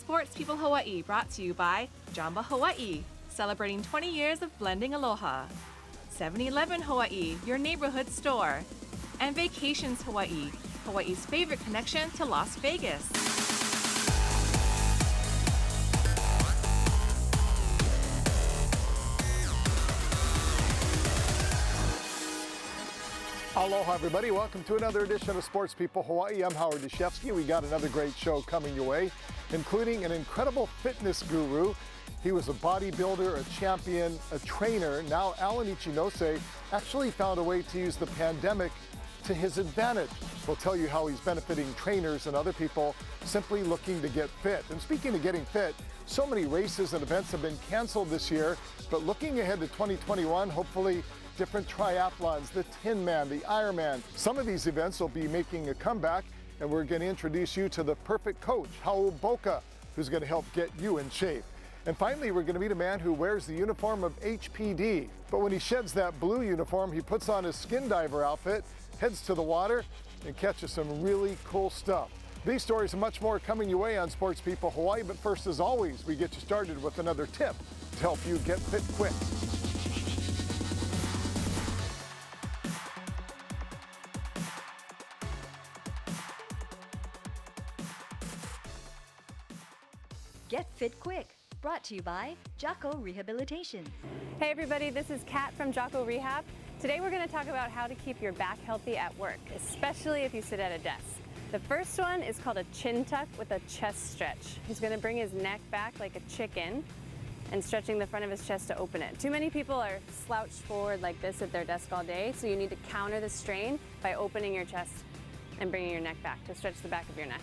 Sports People Hawaii, brought to you by Jamba Hawaii, celebrating 20 years of blending aloha. 7-Eleven Hawaii, your neighborhood store. And Vacations Hawaii, Hawaii's favorite connection to Las Vegas. Aloha, everybody. Welcome to another edition of Sports People Hawaii. I'm Howard Deshevsky. We got another great show coming your way, including an incredible fitness guru. He was a bodybuilder, a champion, a trainer. Now Alan Ichinose actually found a way to use the pandemic to his advantage. We'll tell you how he's benefiting trainers and other people simply looking to get fit. And speaking of getting fit, so many races and events have been canceled this year, but looking ahead to 2021, hopefully different triathlons, the Tin Man, the Ironman. Some of these events will be making a comeback, and we're going to introduce you to the perfect coach, Hau Boka, who's going to help get you in shape. And finally, we're going to meet a man who wears the uniform of HPD. But when he sheds that blue uniform, he puts on his skin diver outfit, heads to the water, and catches some really cool stuff. These stories and much more coming your way on Sports People Hawaii. But first, as always, we get you started with another tip to help you get fit quick. Get Fit Quick, brought to you by Jocko Rehabilitation. Hey everybody, this is Kat from Jocko Rehab. Today we're going to talk about how to keep your back healthy at work, especially if you sit at a desk. The first one is called a chin tuck with a chest stretch. He's going to bring his neck back like a chicken and stretching the front of his chest to open it. Too many people are slouched forward like this at their desk all day, so you need to counter the strain by opening your chest and bringing your neck back to stretch the back of your neck.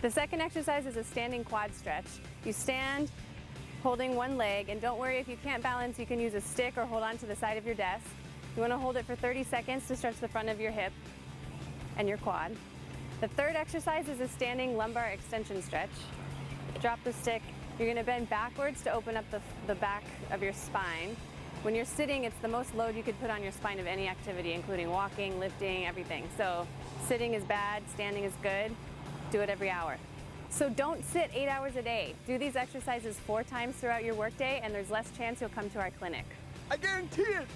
The second exercise is a standing quad stretch. You stand holding one leg, and don't worry if you can't balance, you can use a stick or hold on to the side of your desk. You want to hold it for 30 seconds to stretch the front of your hip and your quad. The third exercise is a standing lumbar extension stretch. Drop the stick. You're going to bend backwards to open up the back of your spine. When you're sitting, it's the most load you could put on your spine of any activity, including walking, lifting, everything. So sitting is bad, standing is good. Do it every hour. So don't sit 8 hours a day. Do these exercises 4 times throughout your workday, and there's less chance you'll come to our clinic. I guarantee it.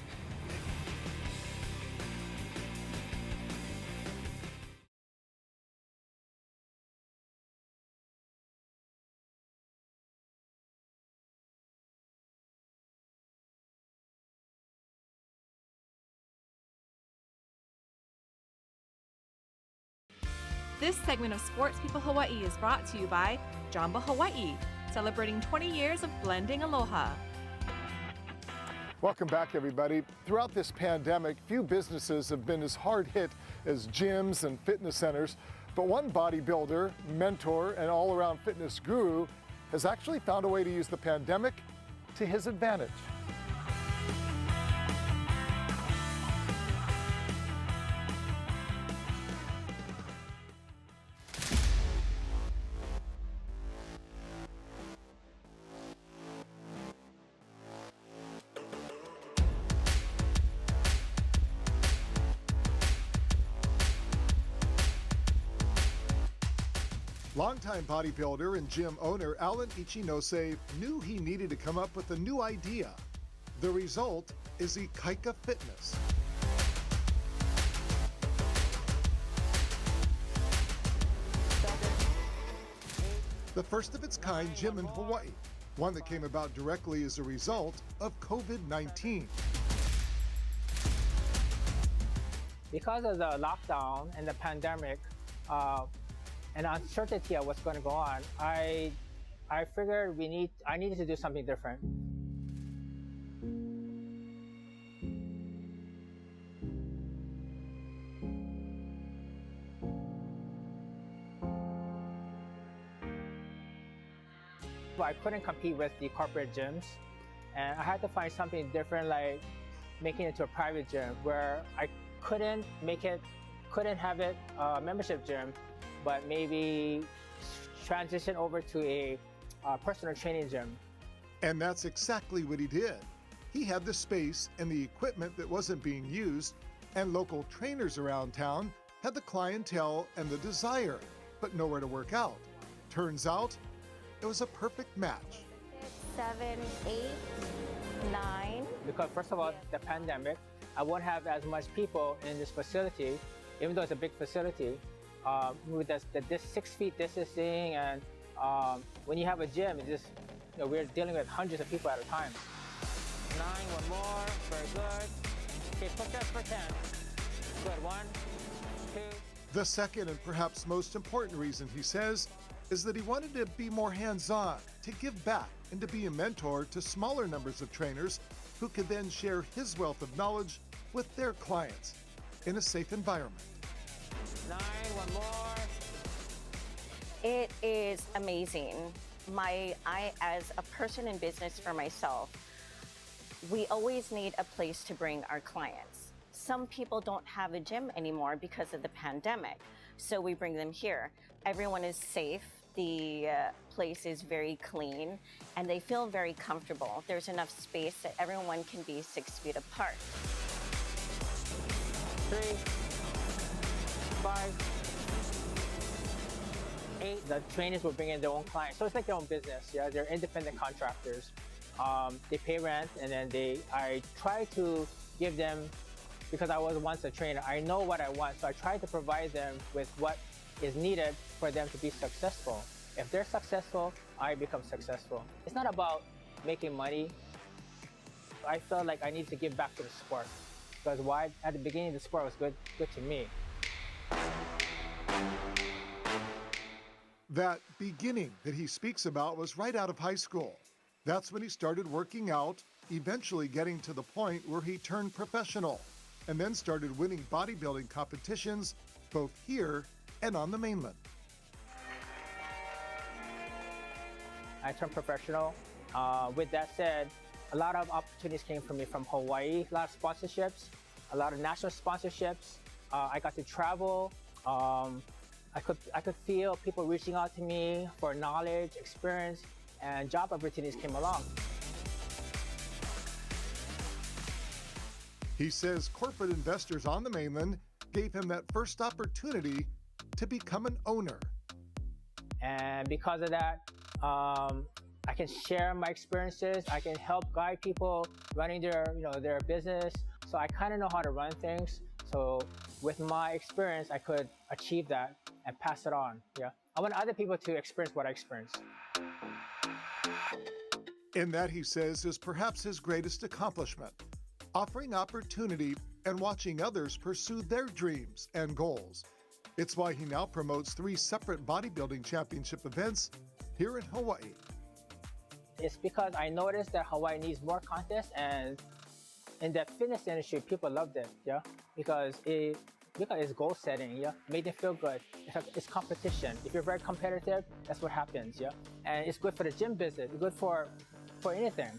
This segment of Sports People Hawaii is brought to you by Jamba Hawaii, celebrating 20 years of blending aloha. Welcome back, everybody. Throughout this pandemic, few businesses have been as hard hit as gyms and fitness centers, but one bodybuilder, mentor, and all-around fitness guru has actually found a way to use the pandemic to his advantage. Longtime bodybuilder and gym owner Alan Ichinose knew he needed to come up with a new idea. The result is Ikaika Fitness. The first of its kind gym in Hawaii, one that came about directly as a result of COVID-19. Because of the lockdown and the pandemic, and uncertainty of what's going to go on, I figured I needed to do something different. I couldn't compete with the corporate gyms, and I had to find something different, like making it to a private gym where I couldn't have it a membership gym, but maybe transition over to a personal training gym. And that's exactly what he did. He had the space and the equipment that wasn't being used, and local trainers around town had the clientele and the desire, but nowhere to work out. Turns out, it was a perfect match. 7, 8, 9. Because first of all, the pandemic, I won't have as much people in this facility, even though it's a big facility. With this 6 feet distancing, and when you have a gym, it's just, we're dealing with hundreds of people at a time. 9, one more, very good. Okay, push up for 10. Good, 1, 2. The second and perhaps most important reason, he says, is that he wanted to be more hands-on, to give back, and to be a mentor to smaller numbers of trainers who could then share his wealth of knowledge with their clients in a safe environment. 9, one more. It is amazing. I, as a person in business for myself, we always need a place to bring our clients. Some people don't have a gym anymore because of the pandemic, so we bring them here. Everyone is safe. The place is very clean, and they feel very comfortable. There's enough space that everyone can be 6 feet apart. 3, 5, 8. The trainers will bring in their own clients, so it's like their own business. Yeah, they're independent contractors. They pay rent, and then I try to give them, because I was once a trainer, I know what I want, so I try to provide them with what is needed for them to be successful. If they're successful, I become successful. It's not about making money. I felt like I need to give back to the sport, because why? At the beginning, the sport was good to me. That beginning that he speaks about was right out of high school. That's when he started working out, eventually getting to the point where he turned professional, and then started winning bodybuilding competitions both here and on the mainland. I turned professional. With that said, a lot of opportunities came for me from Hawaii, a lot of sponsorships, a lot of national sponsorships. I got to travel. I could feel people reaching out to me for knowledge, experience, and job opportunities came along. He says corporate investors on the mainland gave him that first opportunity to become an owner. And because of that, I can share my experiences. I can help guide people running their business. So I kind of know how to run things. So with my experience, I could achieve that and pass it on. Yeah, I want other people to experience what I experienced. And that, he says, is perhaps his greatest accomplishment, offering opportunity and watching others pursue their dreams and goals. It's why he now promotes 3 separate bodybuilding championship events here in Hawaii. It's because I noticed that Hawaii needs more contests, and in the fitness industry, people loved it, yeah, because it's goal setting, yeah, made them feel good. It's competition. If you're very competitive, that's what happens, yeah, and it's good for the gym business. It's good for anything.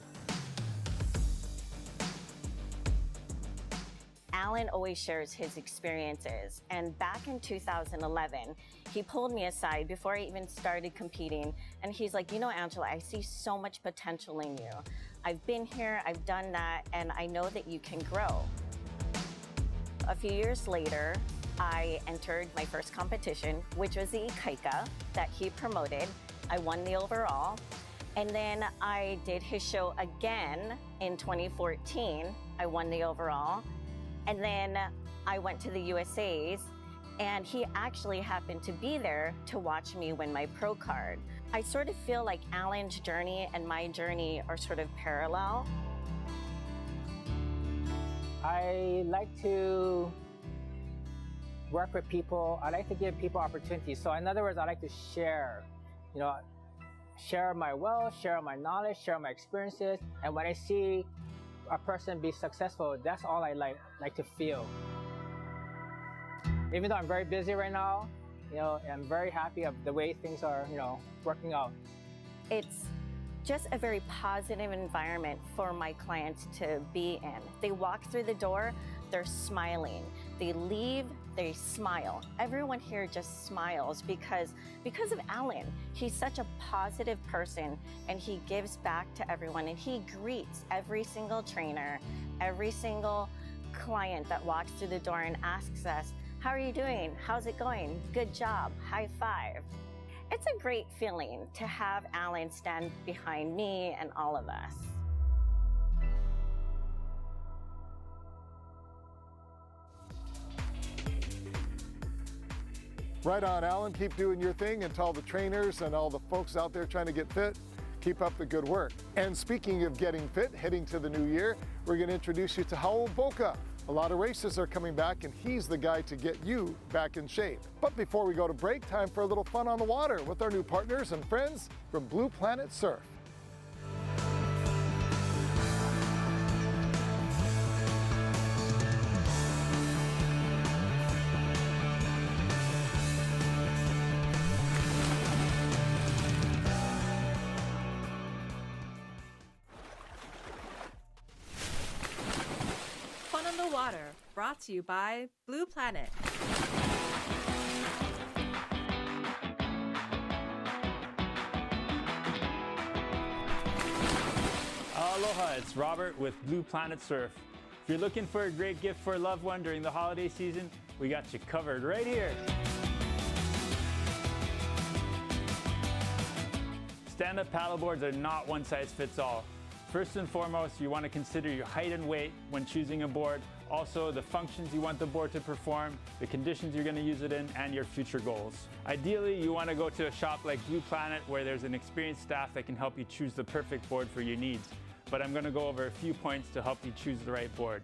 Alan always shares his experiences, and back in 2011, he pulled me aside before I even started competing, and he's like, Angela, I see so much potential in you. I've been here, I've done that, and I know that you can grow. A few years later, I entered my first competition, which was the Ikaika that he promoted. I won the overall, and then I did his show again in 2014. I won the overall. And then I went to the USA's, and he actually happened to be there to watch me win my pro card. I sort of feel like Alan's journey and my journey are sort of parallel. I like to work with people. I like to give people opportunities. So in other words, I like to share my wealth, share my knowledge, share my experiences. And when I see a person be successful, that's all I like to feel. Even though I'm very busy right now, I'm very happy of the way things are, working out. It's just a very positive environment for my clients to be in. They walk through the door, they're smiling. They leave, they smile. Everyone here just smiles because of Alan. He's such a positive person, and he gives back to everyone, and he greets every single trainer, every single client that walks through the door and asks us, how are you doing? How's it going? Good job. High five. it's a great feeling to have Alan stand behind me and all of us. Right on, Alan. Keep doing your thing, and to all the trainers and all the folks out there trying to get fit, keep up the good work. And speaking of getting fit, heading to the new year, we're going to introduce you to Raul Boca. A lot of races are coming back, and he's the guy to get you back in shape. But before we go to break, time for a little fun on the water with our new partners and friends from Blue Planet Surf. Fun on the Water, brought to you by Blue Planet. Aloha, it's Robert with Blue Planet Surf. If you're looking for a great gift for a loved one during the holiday season, we got you covered right here. Stand-up paddleboards are not one size fits all. First and foremost, you want to consider your height and weight when choosing a board, also the functions you want the board to perform, the conditions you're going to use it in, and your future goals. Ideally, you want to go to a shop like Blue Planet where there's an experienced staff that can help you choose the perfect board for your needs. But I'm going to go over a few points to help you choose the right board.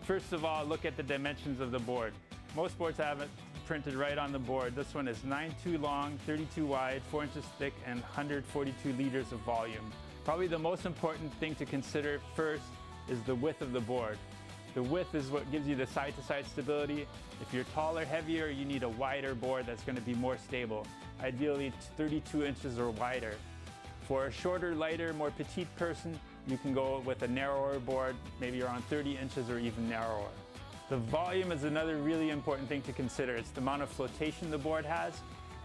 First of all, look at the dimensions of the board. Most boards have it printed right on the board. This one is 9'2" long, 32 wide, 4 inches thick, and 142 liters of volume. Probably the most important thing to consider first is the width of the board. The width is what gives you the side-to-side stability. If you're taller, heavier, you need a wider board that's going to be more stable. Ideally 32 inches or wider. For a shorter, lighter, more petite person, you can go with a narrower board, maybe around 30 inches or even narrower. The volume is another really important thing to consider. It's the amount of flotation the board has.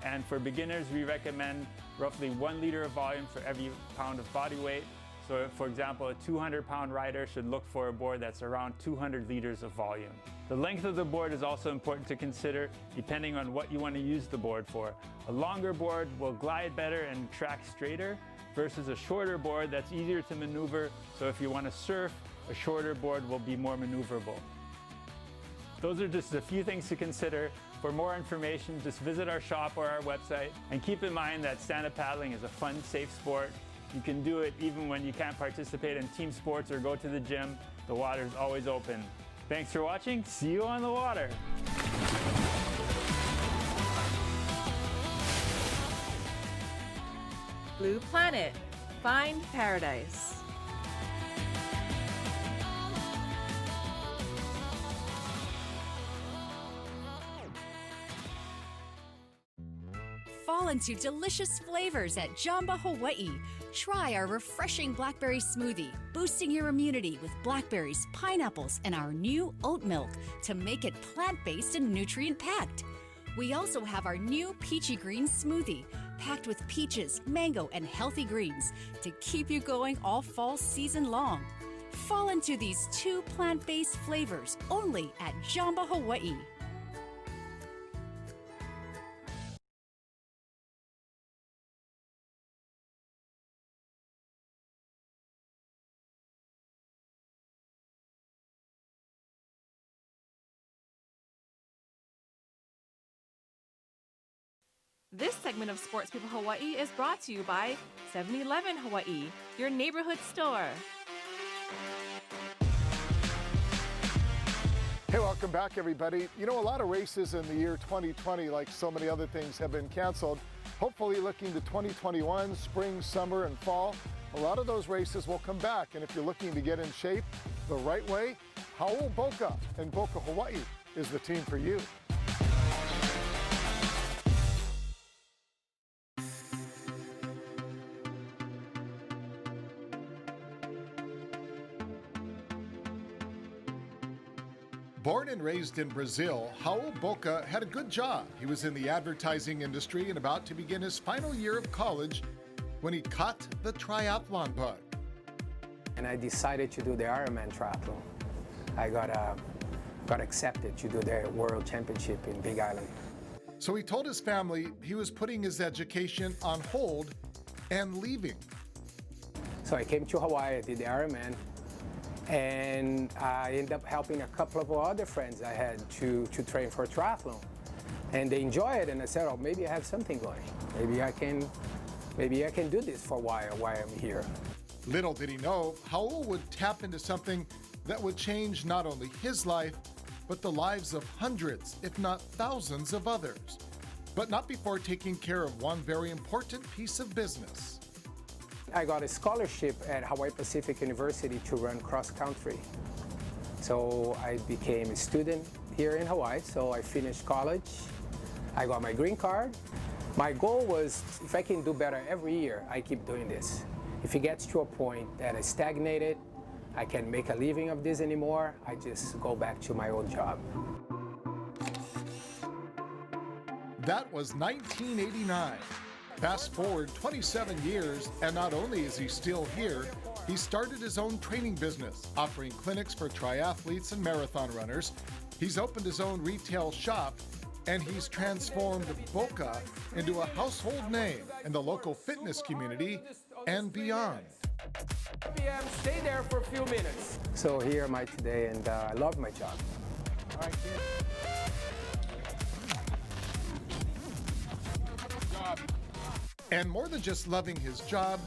And for beginners, we recommend roughly 1 liter of volume for every pound of body weight. So for example, a 200-pound rider should look for a board that's around 200 liters of volume. The length of the board is also important to consider depending on what you want to use the board for. A longer board will glide better and track straighter versus a shorter board that's easier to maneuver. So if you want to surf, a shorter board will be more maneuverable. Those are just a few things to consider. For more information, just visit our shop or our website. And keep in mind that stand-up paddling is a fun, safe sport. You can do it even when you can't participate in team sports or go to the gym. The water's always open. Thanks for watching. See you on the water. Blue Planet, find paradise. Fall into delicious flavors at Jamba Hawaii. Try our refreshing blackberry smoothie, boosting your immunity with blackberries, pineapples, and our new oat milk to make it plant-based and nutrient-packed. We also have our new peachy green smoothie, packed with peaches, mango, and healthy greens to keep you going all fall season long. Fall into these 2 plant-based flavors only at Jamba Hawaii. This segment of Sports People Hawaii is brought to you by 7-Eleven Hawaii, your neighborhood store. Hey, welcome back, everybody. You know, a lot of races in the year 2020, like so many other things, have been canceled. Hopefully looking to 2021, spring, summer, and fall, a lot of those races will come back. And if you're looking to get in shape the right way, Raul Boca and Boca Hawaii is the team for you. Born and raised in Brazil, Raul Boca had a good job. He was in the advertising industry and about to begin his final year of college when he caught the triathlon bug. And I decided to do the Ironman triathlon. I got accepted to do the World Championship in Big Island. So he told his family he was putting his education on hold and leaving. So I came to Hawaii, I did the Ironman, and I ended up helping a couple of other friends I had to train for triathlon. And they enjoy it, and I said, oh, maybe I have something going. Maybe I can do this for a while I'm here. Little did he know, Howell would tap into something that would change not only his life, but the lives of hundreds, if not thousands of others. But not before taking care of one very important piece of business. I got a scholarship at Hawaii Pacific University to run cross country. So I became a student here in Hawaii, so I finished college. I got my green card. My goal was, if I can do better every year, I keep doing this. If it gets to a point that I stagnated, I can't make a living of this anymore, I just go back to my old job. That was 1989. Fast forward 27 years, and not only is he still here, he started his own training business, offering clinics for triathletes and marathon runners. He's opened his own retail shop, and he's transformed Boca into a household name in the local fitness community and beyond. Stay there for a few minutes. So here am I today, and I love my job. All right, kid. And more than just loving his job,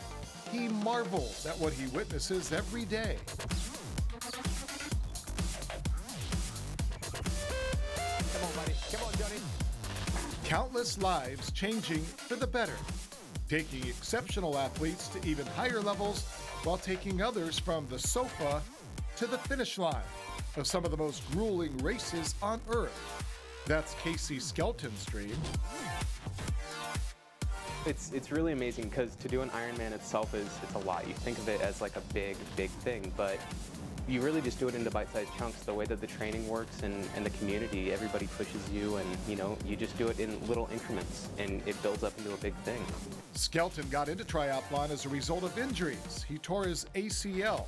he marvels at what he witnesses every day. Come on, buddy. Come on, Johnny. Countless lives changing for the better, taking exceptional athletes to even higher levels while taking others from the sofa to the finish line of some of the most grueling races on Earth. That's Casey Skelton's dream. It's really amazing because to do an Ironman itself it's a lot. You think of it as like a big thing, but you really just do it into bite-sized chunks. The way that the training works and the community, everybody pushes you, and you just do it in little increments, and it builds up into a big thing. Skelton got into triathlon as a result of injuries. He tore his ACL,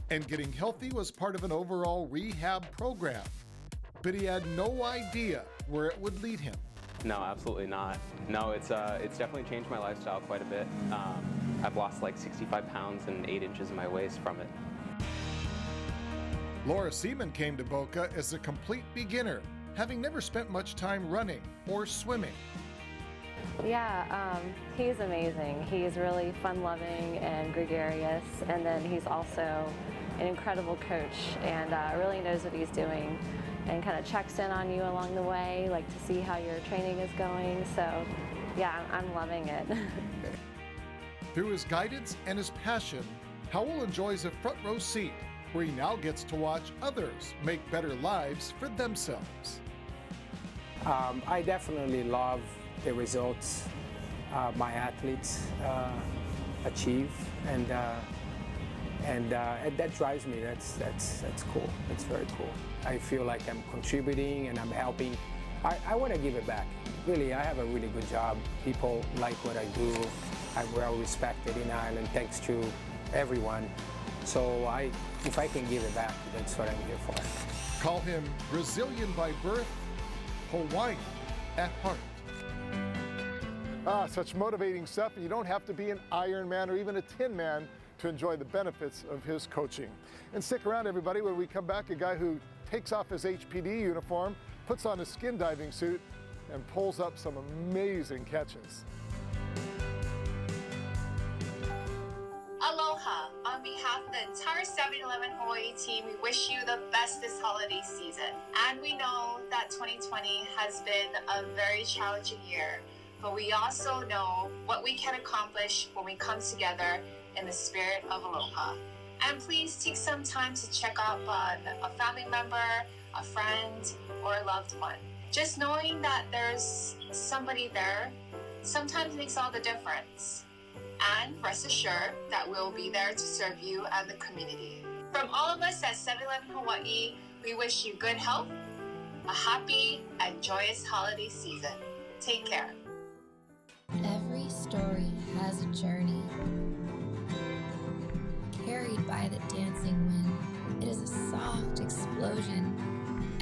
and getting healthy was part of an overall rehab program. But he had no idea where it would lead him. No, absolutely not. No, it's definitely changed my lifestyle quite a bit. I've lost like 65 pounds and 8 inches of my waist from it. Laura Seaman came to Boca as a complete beginner, having never spent much time running or swimming. Yeah, he's amazing. He's really fun-loving and gregarious, and then he's also an incredible coach and really knows what he's doing and kind of checks in on you along the way, like to see how your training is going. So yeah, I'm loving it. Through his guidance and his passion, Howell enjoys a front row seat where he now gets to watch others make better lives for themselves. I definitely love the results my athletes achieve, and that drives me. That's cool. It's very cool. I feel like I'm contributing and I'm helping. I want to give it back. Really, I have a really good job. People like what I do. I'm well respected in Ireland, thanks to everyone. So if I can give it back, that's what I'm here for. Call him Brazilian by birth, Hawaiian at heart. Such motivating stuff, and you don't have to be an Ironman or even a Tin Man to enjoy the benefits of his coaching. And stick around, everybody. When we come back, a guy who takes off his HPD uniform, puts on his skin diving suit, and pulls up some amazing catches. Aloha! On behalf of the entire 7-Eleven Hawaii team, we wish you the best this holiday season. And we know that 2020 has been a very challenging year, but we also know what we can accomplish when we come together in the spirit of aloha. And please take some time to check up on a family member, a friend, or a loved one. Just knowing that there's somebody there sometimes makes all the difference. And rest assured that we'll be there to serve you and the community. From all of us at 7-Eleven Hawaii, we wish you good health, a happy and joyous holiday season. Take care. Every story has a journey, carried by the dancing wind. It is a soft explosion,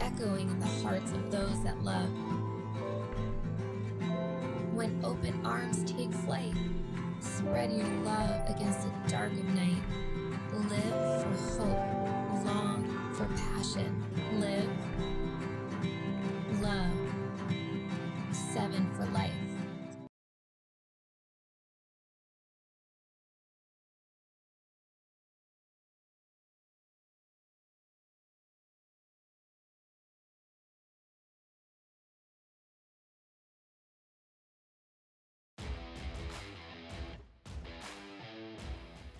echoing in the hearts of those that love. dreams take flight. Spread your love against the dark of night. Live for hope, long for passion. Live, love, 7 for life.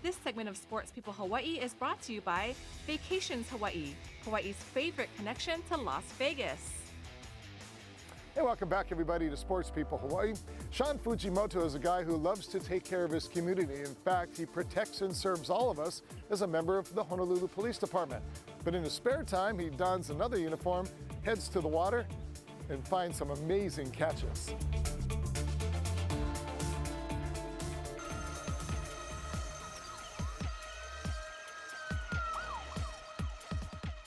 This segment of Sports People Hawaii is brought to you by Vacations Hawaii, Hawaii's favorite connection to Las Vegas. Hey, welcome back everybody to Sports People Hawaii. Sean Fujimoto is a guy who loves to take care of his community. In fact, he protects and serves all of us as a member of the Honolulu Police Department. But in his spare time, he dons another uniform, heads to the water, and finds some amazing catches.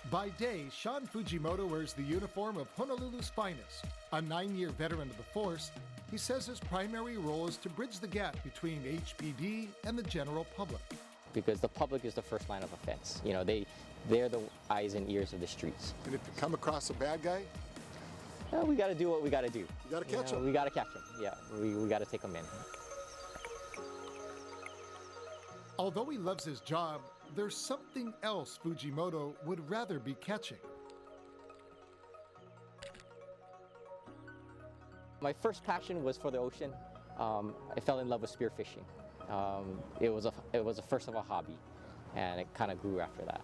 By day, Sean Fujimoto wears the uniform of Honolulu's finest. A 9-year veteran of the force, he says his primary role is to bridge the gap between HPD and the general public. Because the public is the first line of offense. You know, they're the eyes and ears of the streets. And if you come across a bad guy? We got to do what we got to do. You got to catch him. We got to catch him. Yeah, we got to take him in. Although he loves his job, there's something else Fujimoto would rather be catching. My first passion was for the ocean. I fell in love with spearfishing. It was a first of a hobby, and it kind of grew after that.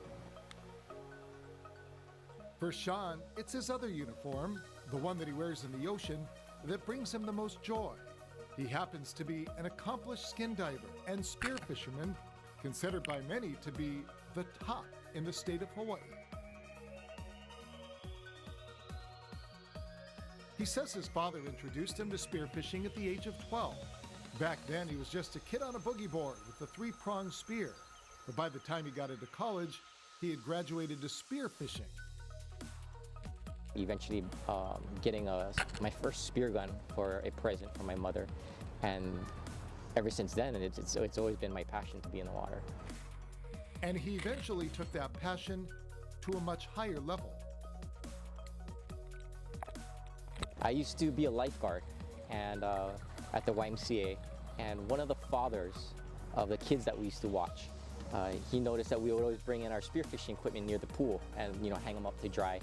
For Sean, it's his other uniform, the one that he wears in the ocean, that brings him the most joy. He happens to be an accomplished skin diver and spearfisherman, considered by many to be the top in the state of Hawaii. He says his father introduced him to spearfishing at the age of 12. Back then, he was just a kid on a boogie board with a 3-pronged spear. But by the time he got into college, he had graduated to spearfishing. Eventually getting my first spear gun for a present from my mother. And ever since then, it's always been my passion to be in the water. And he eventually took that passion to a much higher level. I used to be a lifeguard and at the YMCA, and one of the fathers of the kids that we used to watch, he noticed that we would always bring in our spearfishing equipment near the pool and hang them up to dry.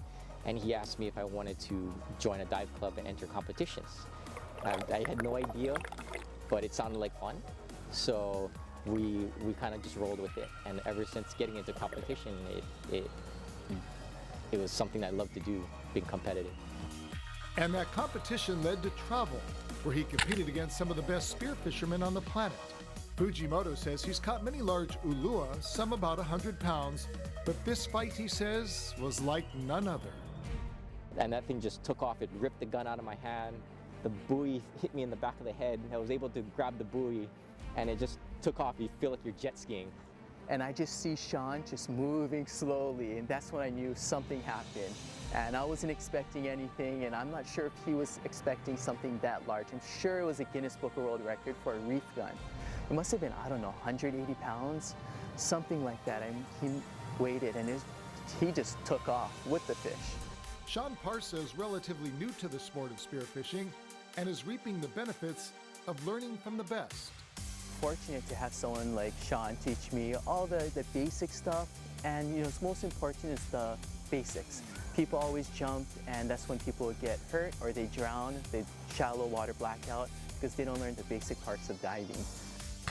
And he asked me if I wanted to join a dive club and enter competitions. I had no idea, but it sounded like fun. So we kind of just rolled with it. And ever since getting into competition, it was something I loved to do, being competitive. And that competition led to travel, where he competed against some of the best spear fishermen on the planet. Fujimoto says he's caught many large ulua, some about 100 pounds, but this fight, he says, was like none other. And that thing just took off. It ripped the gun out of my hand. The buoy hit me in the back of the head. I was able to grab the buoy, and it just took off. You feel like you're jet skiing. And I just see Sean just moving slowly, and that's when I knew something happened. And I wasn't expecting anything, and I'm not sure if he was expecting something that large. I'm sure it was a Guinness Book of World Record for a reef gun. It must have been, I don't know, 180 pounds, something like that. He weighed it, and he just took off with the fish. Sean Parsa is relatively new to the sport of spearfishing and is reaping the benefits of learning from the best. Fortunate to have someone like Sean teach me all the basic stuff, and what's most important is the basics. People always jump, and that's when people get hurt or they drown, they shallow water blackout, because they don't learn the basic parts of diving.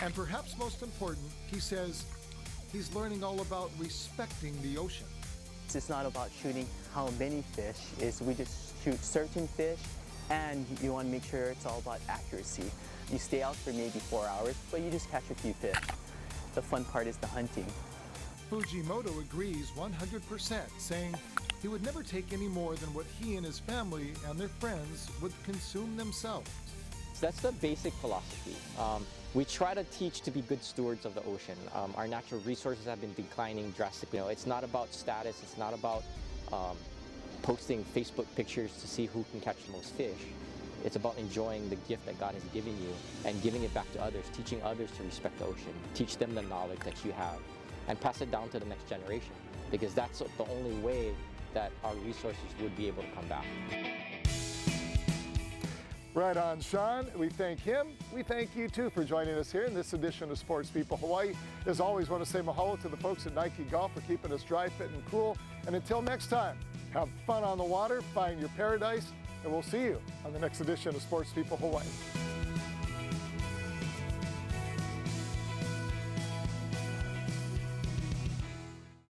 And perhaps most important, he says he's learning all about respecting the ocean. It's not about shooting how many fish, we just shoot certain fish, and you want to make sure it's all about accuracy. You stay out for maybe 4 hours, but you just catch a few fish. The fun part is the hunting. Fujimoto agrees 100%, saying he would never take any more than what he and his family and their friends would consume themselves. So that's the basic philosophy. We try to teach to be good stewards of the ocean. Our natural resources have been declining drastically. It's not about status, it's not about posting Facebook pictures to see who can catch the most fish. It's about enjoying the gift that God has given you and giving it back to others, teaching others to respect the ocean, teach them the knowledge that you have, and pass it down to the next generation, because that's the only way that our resources would be able to come back. Right on, Sean. We thank him. We thank you, too, for joining us here in this edition of Sports People Hawaii. As always, want to say mahalo to the folks at Nike Golf for keeping us dry, fit, and cool. And until next time, have fun on the water, find your paradise, and we'll see you on the next edition of Sports People Hawaii.